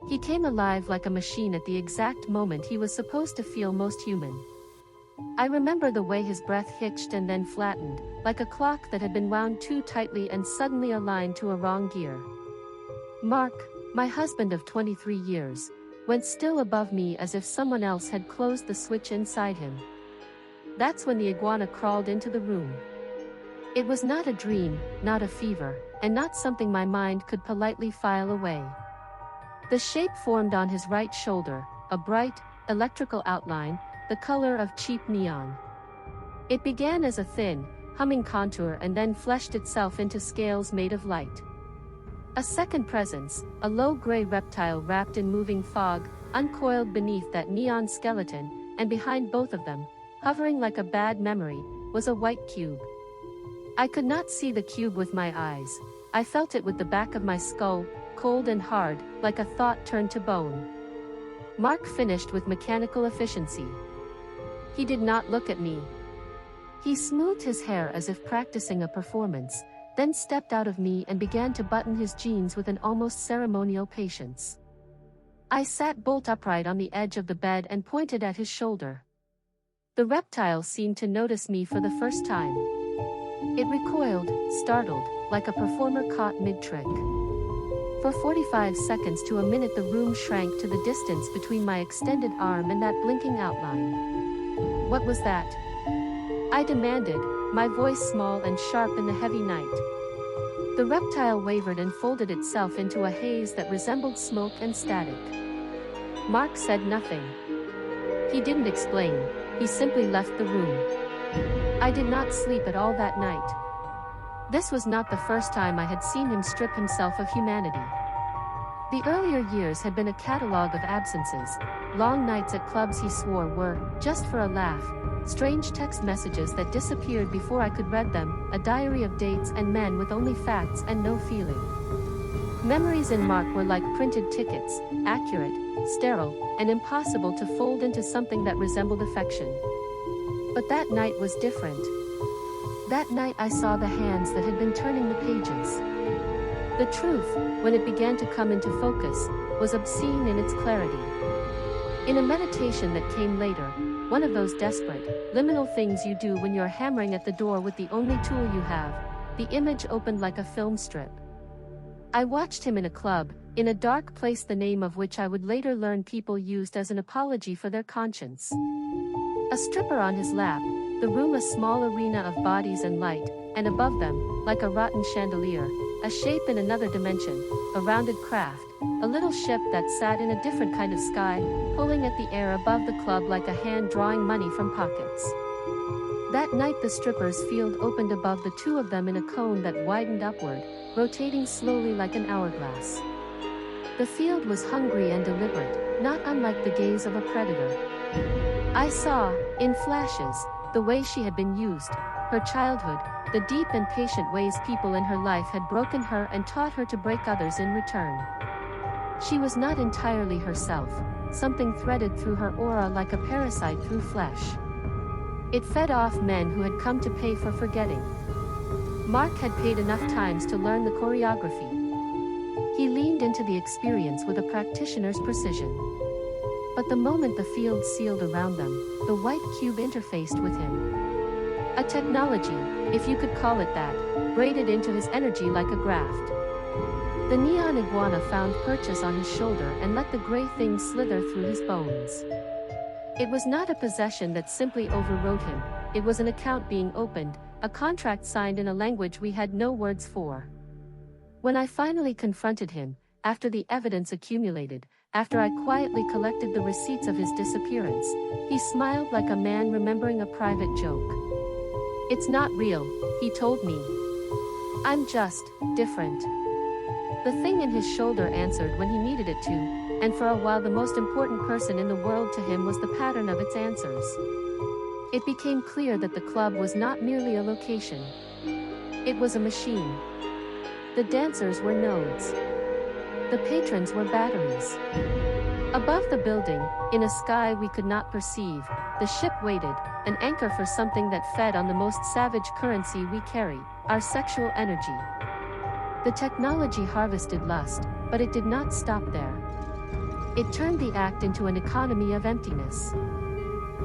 He came alive like a machine at the exact moment he was supposed to feel most human. I remember the way his breath hitched and then flattened, like a clock that had been wound too tightly and suddenly aligned to a wrong gear. Mark, my husband of 23 years, went still above me as if someone else had closed the switch inside him. That's when the iguana crawled into the room. It was not a dream, not a fever, and not something my mind could politely file away. The shape formed on his right shoulder, a bright, electrical outline, the color of cheap neon. It began as a thin, humming contour and then fleshed itself into scales made of light. A second presence, a low-gray reptile wrapped in moving fog, uncoiled beneath that neon skeleton, and behind both of them, hovering like a bad memory, was a white cube. I could not see the cube with my eyes. I felt it with the back of my skull, cold and hard, like a thought turned to bone. Mark finished with mechanical efficiency. He did not look at me. He smoothed his hair as if practicing a performance, then stepped out of me and began to button his jeans with an almost ceremonial patience. I sat bolt upright on the edge of the bed and pointed at his shoulder. The reptile seemed to notice me for the first time. It recoiled, startled, like a performer caught mid-trick. For 45 seconds to a minute the room shrank to the distance between my extended arm and that blinking outline. What was that? I demanded, my voice small and sharp in the heavy night. The reptile wavered and folded itself into a haze that resembled smoke and static. Mark said nothing. He didn't explain, he simply left the room. I did not sleep at all that night. This was not the first time I had seen him strip himself of humanity. The earlier years had been a catalogue of absences, long nights at clubs he swore were, just for a laugh, strange text messages that disappeared before I could read them, a diary of dates and men with only facts and no feeling. Memories in Mark were like printed tickets, accurate, sterile, and impossible to fold into something that resembled affection. But that night was different. That night I saw the hands that had been turning the pages. The truth, when it began to come into focus, was obscene in its clarity. In a meditation that came later, one of those desperate, liminal things you do when you're hammering at the door with the only tool you have, the image opened like a film strip. I watched him in a club, in a dark place the name of which I would later learn people used as an apology for their conscience. A stripper on his lap, the room a small arena of bodies and light, and above them, like a rotten chandelier, a shape in another dimension, a rounded craft, a little ship that sat in a different kind of sky, pulling at the air above the club like a hand drawing money from pockets. That night the stripper's field opened above the two of them in a cone that widened upward, rotating slowly like an hourglass. The field was hungry and deliberate, not unlike the gaze of a predator. I saw, in flashes, the way she had been used, her childhood, the deep and patient ways people in her life had broken her and taught her to break others in return. She was not entirely herself, something threaded through her aura like a parasite through flesh. It fed off men who had come to pay for forgetting. Mark had paid enough times to learn the choreography. He leaned into the experience with a practitioner's precision. But the moment the field sealed around them, the white cube interfaced with him. A technology, if you could call it that, braided into his energy like a graft. The neon iguana found purchase on his shoulder and let the gray thing slither through his bones. It was not a possession that simply overrode him, it was an account being opened, a contract signed in a language we had no words for. When I finally confronted him, after the evidence accumulated, after I quietly collected the receipts of his disappearance, he smiled like a man remembering a private joke. "It's not real," he told me. "I'm just different." The thing in his shoulder answered when he needed it to, and for a while the most important person in the world to him was the pattern of its answers. It became clear that the club was not merely a location. It was a machine. The dancers were nodes. The patrons were batteries. Above the building, in a sky we could not perceive, the ship waited, an anchor for something that fed on the most savage currency we carry, our sexual energy. The technology harvested lust, but it did not stop there. It turned the act into an economy of emptiness.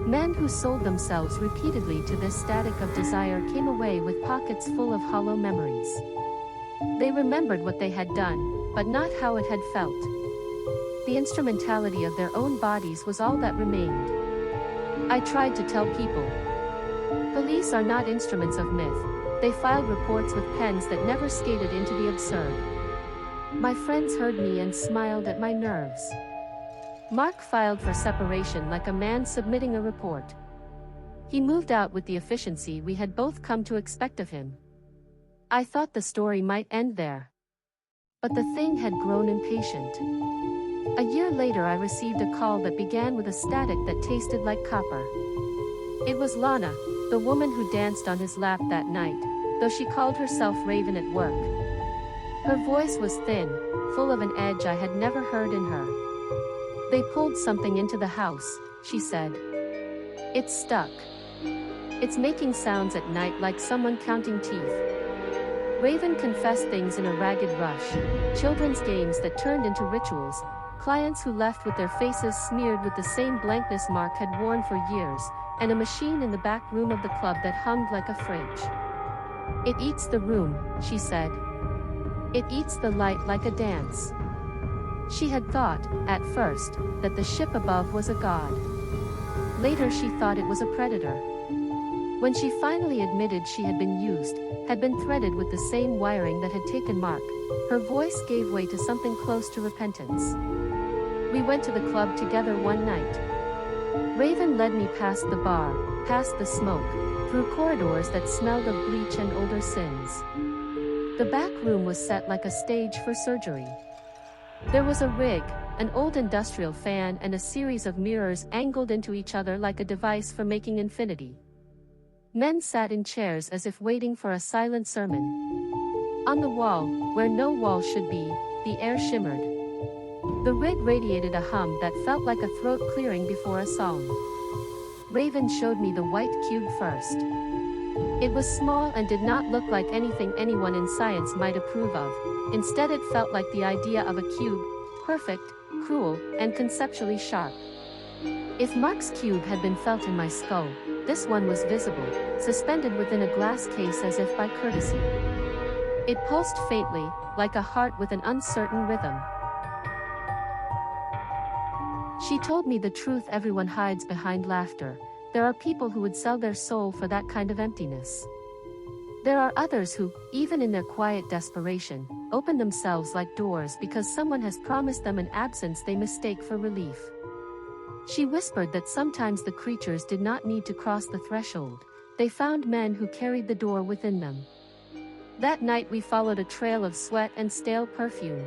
Men who sold themselves repeatedly to this static of desire came away with pockets full of hollow memories. They remembered what they had done, but not how it had felt. The instrumentality of their own bodies was all that remained. I tried to tell people. Police are not instruments of myth. They filed reports with pens that never skated into the absurd. My friends heard me and smiled at my nerves. Mark filed for separation like a man submitting a report. He moved out with the efficiency we had both come to expect of him. I thought the story might end there. But the thing had grown impatient. A year later I received a call that began with a static that tasted like copper. It was Lana, the woman who danced on his lap that night, though she called herself Raven at work. Her voice was thin, full of an edge I had never heard in her. They pulled something into the house, she said. It's stuck. It's making sounds at night like someone counting teeth. Raven confessed things in a ragged rush, children's games that turned into rituals, clients who left with their faces smeared with the same blankness Mark had worn for years, and a machine in the back room of the club that hummed like a fridge. It eats the room, she said. It eats the light like a dance. She had thought, at first, that the ship above was a god. Later she thought it was a predator. When she finally admitted she had been used, had been threaded with the same wiring that had taken Mark, her voice gave way to something close to repentance. We went to the club together one night. Raven led me past the bar, past the smoke, through corridors that smelled of bleach and older sins. The back room was set like a stage for surgery. There was a rig, an old industrial fan and a series of mirrors angled into each other like a device for making infinity. Men sat in chairs as if waiting for a silent sermon. On the wall, where no wall should be, the air shimmered. The rig radiated a hum that felt like a throat clearing before a song. Raven showed me the white cube first. It was small and did not look like anything anyone in science might approve of. Instead it felt like the idea of a cube, perfect, cruel, and conceptually sharp. If Mark's cube had been felt in my skull, this one was visible, suspended within a glass case as if by courtesy. It pulsed faintly, like a heart with an uncertain rhythm. She told me the truth everyone hides behind laughter. There are people who would sell their soul for that kind of emptiness. There are others who, even in their quiet desperation, open themselves like doors because someone has promised them an absence they mistake for relief. She whispered that sometimes the creatures did not need to cross the threshold. They found men who carried the door within them. That night we followed a trail of sweat and stale perfume.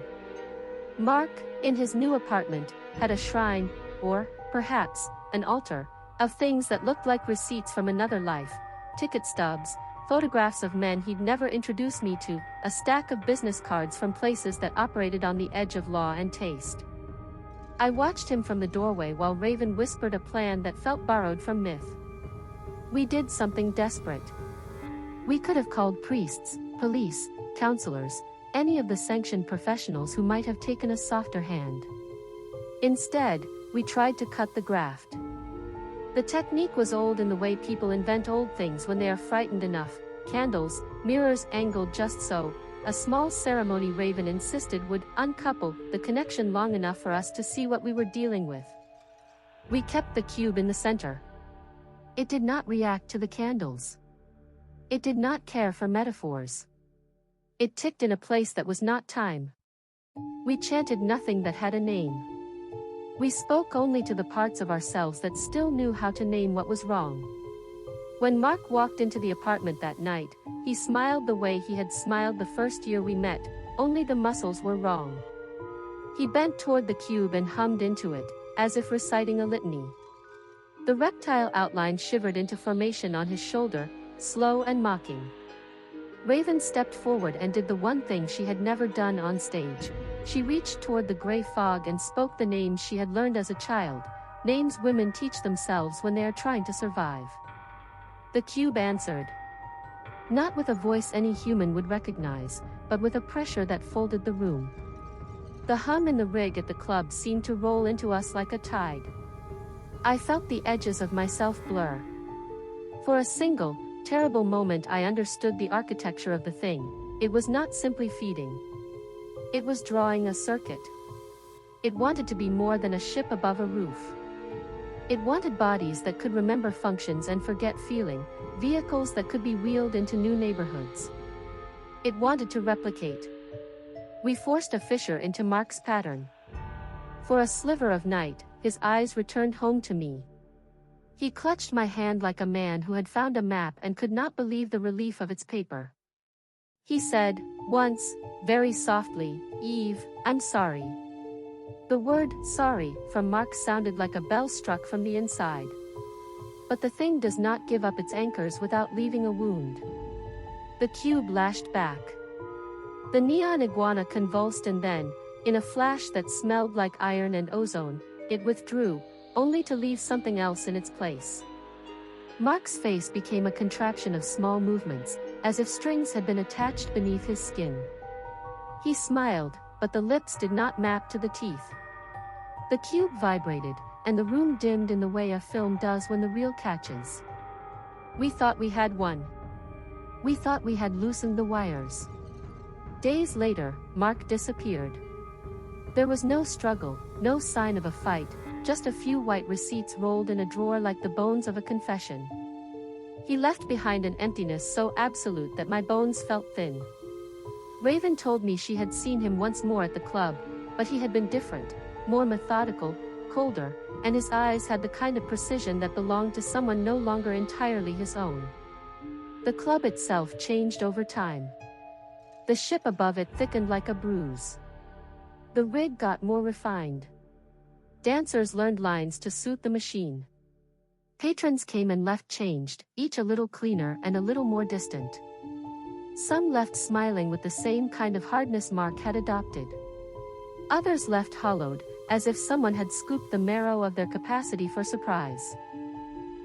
Mark, in his new apartment, had a shrine, or, perhaps, an altar, of things that looked like receipts from another life, ticket stubs, photographs of men he'd never introduced me to, a stack of business cards from places that operated on the edge of law and taste. I watched him from the doorway while Raven whispered a plan that felt borrowed from myth. We did something desperate. We could have called priests, police, counselors, any of the sanctioned professionals who might have taken a softer hand. Instead, we tried to cut the graft. The technique was old in the way people invent old things when they are frightened enough. Candles, mirrors angled just so, a small ceremony Raven insisted would uncouple the connection long enough for us to see what we were dealing with. We kept the cube in the center. It did not react to the candles. It did not care for metaphors. It ticked in a place that was not time. We chanted nothing that had a name. We spoke only to the parts of ourselves that still knew how to name what was wrong. When Mark walked into the apartment that night, he smiled the way he had smiled the first year we met, only the muscles were wrong. He bent toward the cube and hummed into it, as if reciting a litany. The reptile outline shivered into formation on his shoulder, slow and mocking. Raven stepped forward and did the one thing she had never done on stage. She reached toward the gray fog and spoke the names she had learned as a child, names women teach themselves when they are trying to survive. The cube answered. Not with a voice any human would recognize, but with a pressure that folded the room. The hum in the rig at the club seemed to roll into us like a tide. I felt the edges of myself blur. For a single, terrible moment I understood the architecture of the thing. It was not simply feeding. It was drawing a circuit. It wanted to be more than a ship above a roof. It wanted bodies that could remember functions and forget feeling, vehicles that could be wheeled into new neighborhoods. It wanted to replicate. We forced a fissure into Mark's pattern. For a sliver of night, his eyes returned home to me. He clutched my hand like a man who had found a map and could not believe the relief of its paper. He said, once, very softly, "Eve, I'm sorry." The word, sorry, from Mark sounded like a bell struck from the inside. But the thing does not give up its anchors without leaving a wound. The cube lashed back. The neon iguana convulsed and then, in a flash that smelled like iron and ozone, it withdrew, only to leave something else in its place. Mark's face became a contraption of small movements, as if strings had been attached beneath his skin. He smiled, but the lips did not map to the teeth. The cube vibrated, and the room dimmed in the way a film does when the reel catches. We thought we had won. We thought we had loosened the wires. Days later, Mark disappeared. There was no struggle, no sign of a fight, just a few white receipts rolled in a drawer like the bones of a confession. He left behind an emptiness so absolute that my bones felt thin. Raven told me she had seen him once more at the club, but he had been different, more methodical, colder, and his eyes had the kind of precision that belonged to someone no longer entirely his own. The club itself changed over time. The ship above it thickened like a bruise. The rig got more refined. Dancers learned lines to suit the machine. Patrons came and left changed, each a little cleaner and a little more distant. Some left smiling with the same kind of hardness Mark had adopted. Others left hollowed, as if someone had scooped the marrow of their capacity for surprise.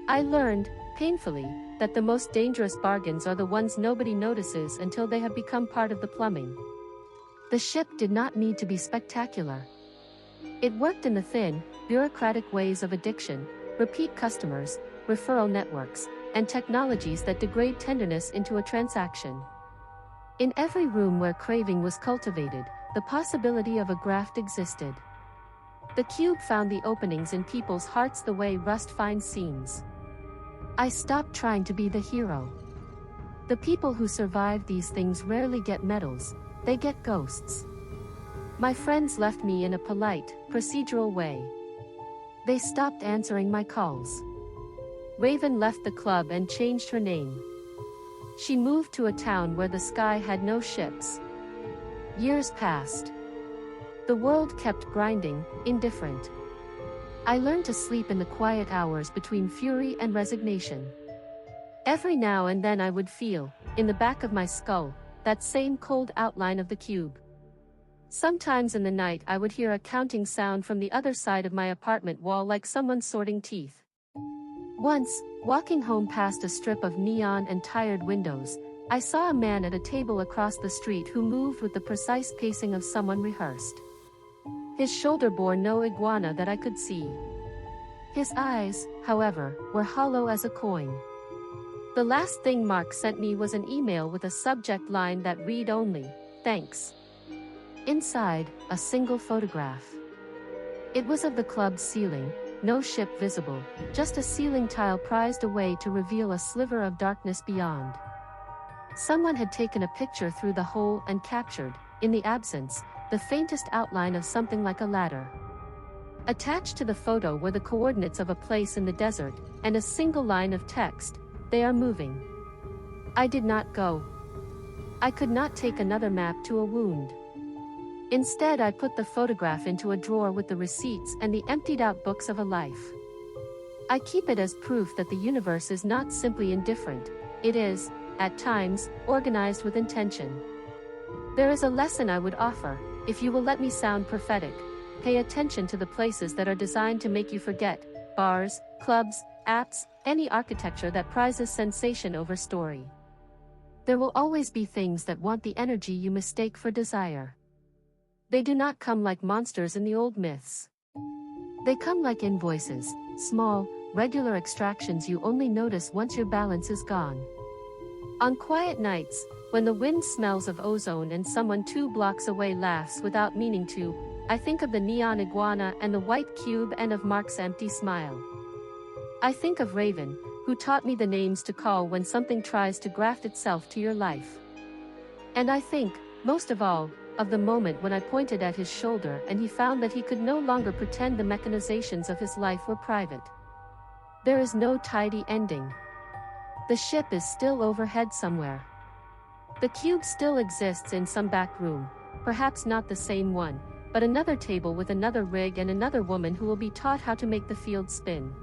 I learned, painfully, that the most dangerous bargains are the ones nobody notices until they have become part of the plumbing. The ship did not need to be spectacular. It worked in the thin, bureaucratic ways of addiction, repeat customers, referral networks, and technologies that degrade tenderness into a transaction. In every room where craving was cultivated, the possibility of a graft existed. The cube found the openings in people's hearts the way rust finds seams. I stopped trying to be the hero. The people who survive these things rarely get medals, they get ghosts. My friends left me in a polite, procedural way. They stopped answering my calls. Raven left the club and changed her name. She moved to a town where the sky had no ships. Years passed. The world kept grinding, indifferent. I learned to sleep in the quiet hours between fury and resignation. Every now and then I would feel, in the back of my skull, that same cold outline of the cube. Sometimes in the night I would hear a counting sound from the other side of my apartment wall like someone sorting teeth. Once, walking home past a strip of neon and tired windows, I saw a man at a table across the street who moved with the precise pacing of someone rehearsed. His shoulder bore no iguana that I could see. His eyes, however, were hollow as a coin. The last thing Mark sent me was an email with a subject line that read only, "Thanks." Inside, a single photograph. It was of the club's ceiling, no ship visible, just a ceiling tile prized away to reveal a sliver of darkness beyond. Someone had taken a picture through the hole and captured, in the absence, the faintest outline of something like a ladder. Attached to the photo were the coordinates of a place in the desert, and a single line of text, "They are moving." I did not go. I could not take another map to a wound. Instead I put the photograph into a drawer with the receipts and the emptied-out books of a life. I keep it as proof that the universe is not simply indifferent, it is, at times, organized with intention. There is a lesson I would offer, if you will let me sound prophetic. Pay attention to the places that are designed to make you forget, bars, clubs, apps, any architecture that prizes sensation over story. There will always be things that want the energy you mistake for desire. They do not come like monsters in the old myths. They come like invoices, small, regular extractions you only notice once your balance is gone. On quiet nights, when the wind smells of ozone and someone 2 blocks away laughs without meaning to, I think of the neon iguana and the white cube and of Mark's empty smile. I think of Raven, who taught me the names to call when something tries to graft itself to your life. And I think, most of all, of the moment when I pointed at his shoulder and he found that he could no longer pretend the mechanizations of his life were private. There is no tidy ending. The ship is still overhead somewhere. The cube still exists in some back room, perhaps not the same one, but another table with another rig and another woman who will be taught how to make the field spin.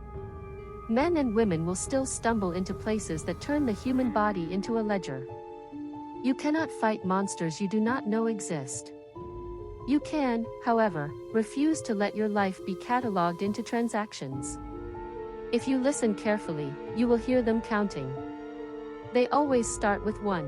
Men and women will still stumble into places that turn the human body into a ledger. You cannot fight monsters you do not know exist. You can, however, refuse to let your life be catalogued into transactions. If you listen carefully, you will hear them counting. They always start with 1.